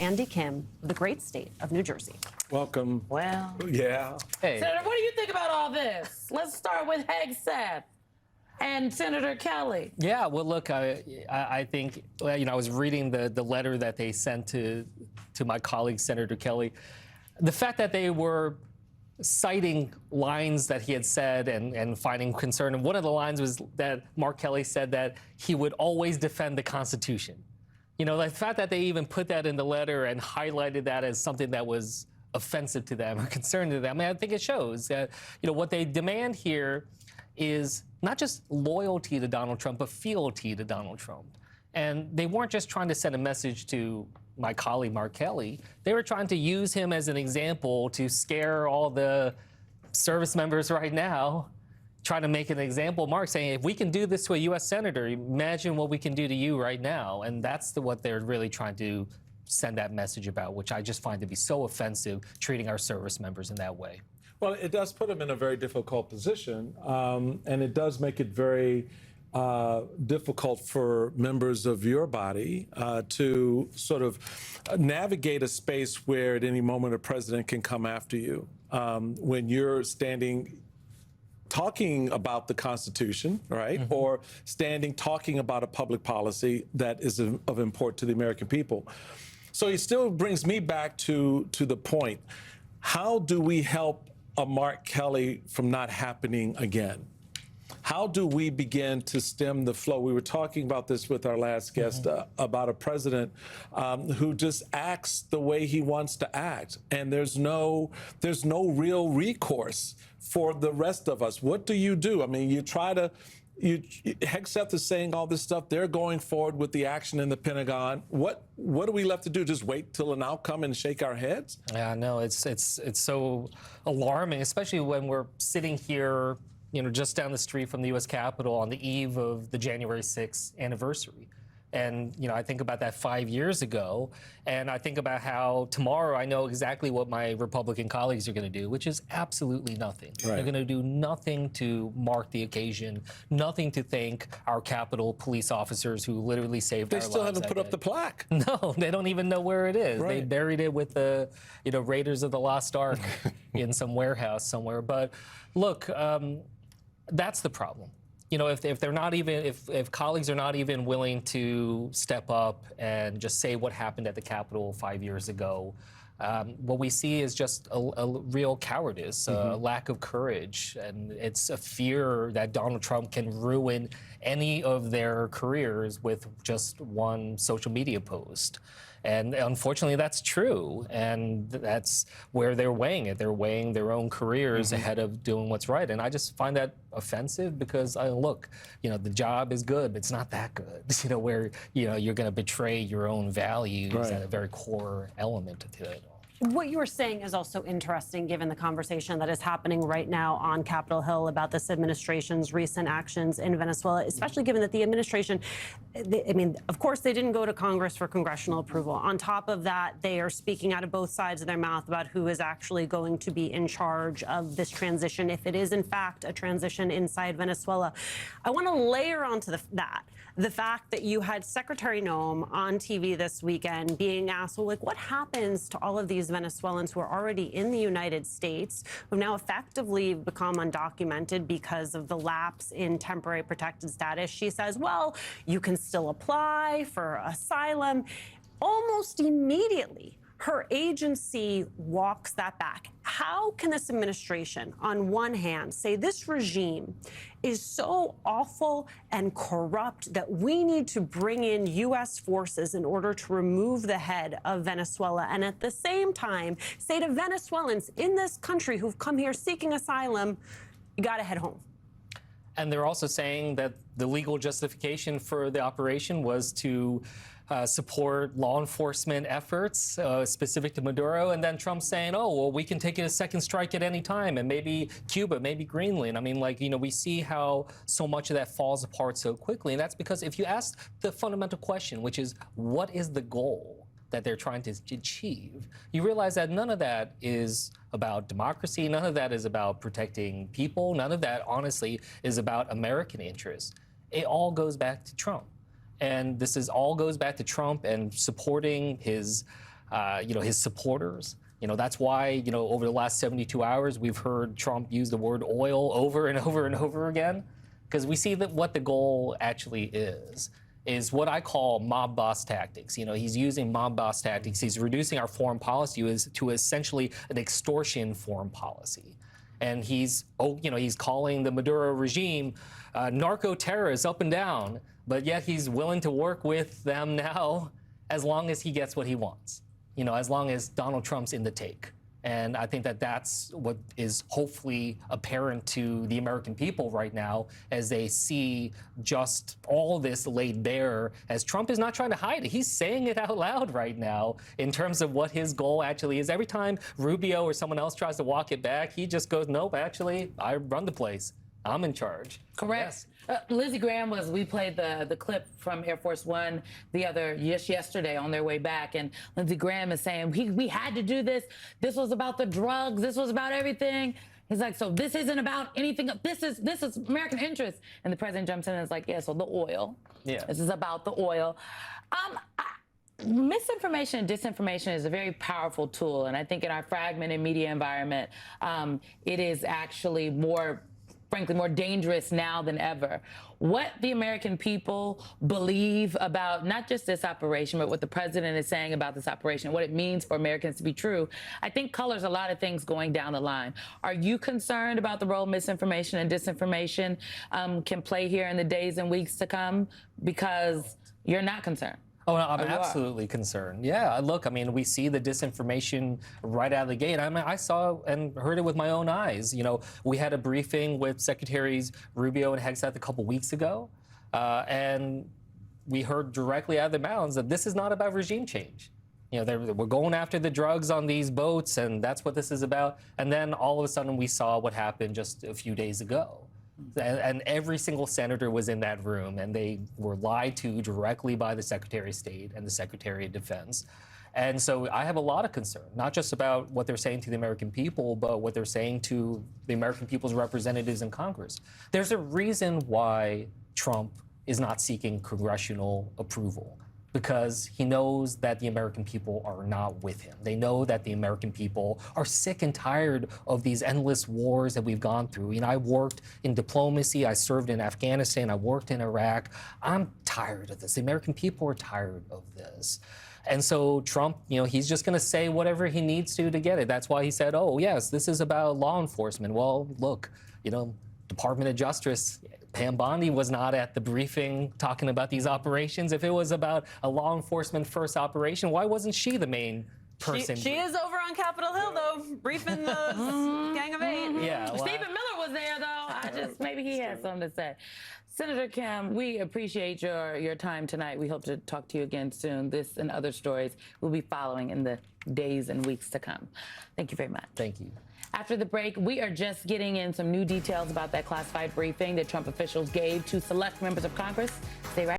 Andy Kim of the great state of New Jersey. Welcome. Well, yeah. Hey. Senator, what do you think about all this? Let's start with Hegseth and Senator Kelly. Yeah, well, look, I think, I was reading the letter that they sent to my colleague, Senator Kelly. The fact that they were citing lines that he had said and finding concern. And one of the lines was that Mark Kelly said that he would always defend the Constitution. The fact that they even put that in the letter and highlighted that as something that was offensive to them or concerning to them, I think it shows that, what they demand here is not just loyalty to Donald Trump, but fealty to Donald Trump. And they weren't just trying to send a message to my colleague, Mark Kelly. They were trying to use him as an example to scare all the service members right now, trying to make an example. Mark saying, if we can do this to a U.S. senator, imagine what we can do to you right now. And that's what they're really trying to send that message about, which I just find to be so offensive, treating our service members in that way. Well, it does put them in a very difficult position, and it does make it very difficult for members of your body to sort of navigate a space where at any moment a president can come after you when you're talking about the Constitution, right? Mm-hmm. Or talking about a public policy that is of import to the American people. So it still brings me back to the point. How do we help a Mark Kelly from not happening again? How do we begin to stem the flow? We were talking about this with our last guest about a president who just acts the way he wants to act, and there's no real recourse for the rest of us. What do you do? I mean, Hegseth is saying all this stuff. They're going forward with the action in the Pentagon. What are we left to do? Just wait till an outcome and shake our heads? Yeah, no, it's so alarming, especially when we're sitting here, just down the street from the U.S. Capitol on the eve of the January 6th anniversary. And, I think about that 5 years ago, and I think about how tomorrow I know exactly what my Republican colleagues are going to do, which is absolutely nothing. Right. They're going to do nothing to mark the occasion, nothing to thank our Capitol police officers who literally saved our lives. They still haven't put up the plaque. No, they don't even know where it is. Right. They buried it with the, Raiders of the Lost Ark in some warehouse somewhere. But look, that's the problem. If they're not even, if colleagues are not even willing to step up and just say what happened at the Capitol 5 years ago, what we see is just a real cowardice, a lack of courage, and it's a fear that Donald Trump can ruin any of their careers with just one social media post. And unfortunately, that's true. And that's where they're weighing it. They're weighing their own careers ahead of doing what's right. And I just find that offensive because, look, the job is good, but it's not that good. Where, you're going to betray your own values at a very core element to it. What you were saying is also interesting, given the conversation that is happening right now on Capitol Hill about this administration's recent actions in Venezuela, especially given that the administration, of course, they didn't go to Congress for congressional approval. On top of that, they are speaking out of both sides of their mouth about who is actually going to be in charge of this transition, if it is, in fact, a transition inside Venezuela. I want to layer onto that the fact that you had Secretary Noem on TV this weekend being asked, well, what happens to all of these Venezuelans who are already in the United States, who now effectively become undocumented because of the lapse in temporary protected status? She says, well, you can still apply for asylum. Almost immediately, her agency walks that back. How can this administration, on one hand, say this regime is so awful and corrupt that we need to bring in U.S. forces in order to remove the head of Venezuela, and at the same time say to Venezuelans in this country who've come here seeking asylum, you got to head home? And they're also saying that the legal justification for the operation was to support law enforcement efforts specific to Maduro. And then Trump saying, oh, well, we can take a second strike at any time, and maybe Cuba, maybe Greenland. I mean, we see how so much of that falls apart so quickly. And that's because if you ask the fundamental question, which is, what is the goal that they're trying to achieve, you realize that none of that is about democracy. None of that is about protecting people. None of that, honestly, is about American interests. It all goes back to Trump. And this all goes back to Trump and supporting his his supporters. That's why, over the last 72 hours, we've heard Trump use the word oil over and over and over again, because we see that what the goal actually is what I call mob boss tactics. He's using mob boss tactics. He's reducing our foreign policy to essentially an extortion foreign policy. And he's calling the Maduro regime narco-terrorists up and down, but yet he's willing to work with them now as long as he gets what he wants, as long as Donald Trump's in the take. And I think that that's what is hopefully apparent to the American people right now as they see just all this laid bare, as Trump is not trying to hide it. He's saying it out loud right now in terms of what his goal actually is. Every time Rubio or someone else tries to walk it back, he just goes, nope, actually, I run the place. I'm in charge. Correct. Yes. Lindsey Graham we played the clip from Air Force One yesterday on their way back, and Lindsey Graham is saying, we had to do this. This was about the drugs. This was about everything. He's like, so this isn't about anything. This is American interest. And the president jumps in and is like, yeah, so the oil. Yeah. This is about the oil. Misinformation and disinformation is a very powerful tool, and I think in our fragmented media environment, it is actually frankly, more dangerous now than ever. What the American people believe about not just this operation, but what the president is saying about this operation, what it means for Americans to be true, I think colors a lot of things going down the line. Are you concerned about the role misinformation and disinformation can play here in the days and weeks to come? Because you're not concerned. Oh, no, I'm absolutely concerned. Yeah, look, we see the disinformation right out of the gate. I saw and heard it with my own eyes. We had a briefing with Secretaries Rubio and Hegseth a couple weeks ago, and we heard directly out of their mouths that this is not about regime change. We're going after the drugs on these boats, and that's what this is about. And then all of a sudden we saw what happened just a few days ago. And every single senator was in that room, and they were lied to directly by the Secretary of State and the Secretary of Defense. And so I have a lot of concern, not just about what they're saying to the American people, but what they're saying to the American people's representatives in Congress. There's a reason why Trump is not seeking congressional approval, because he knows that the American people are not with him. They know that the American people are sick and tired of these endless wars that we've gone through. I worked in diplomacy, I served in Afghanistan, I worked in Iraq. I'm tired of this. The American people are tired of this. And so Trump, he's just gonna say whatever he needs to get it. That's why he said, oh yes, this is about law enforcement. Well, look, Department of Justice, Pam Bondi was not at the briefing talking about these operations. If it was about a law enforcement first operation, why wasn't she the main person? She is over on Capitol Hill, though, briefing the Gang of Eight. Yeah. Well, Stephen Miller was there, though. Maybe he has something to say. Senator Kim, we appreciate your time tonight. We hope to talk to you again soon. This and other stories will be following in the days and weeks to come. Thank you very much. Thank you. After the break, we are just getting in some new details about that classified briefing that Trump officials gave to select members of Congress. Stay right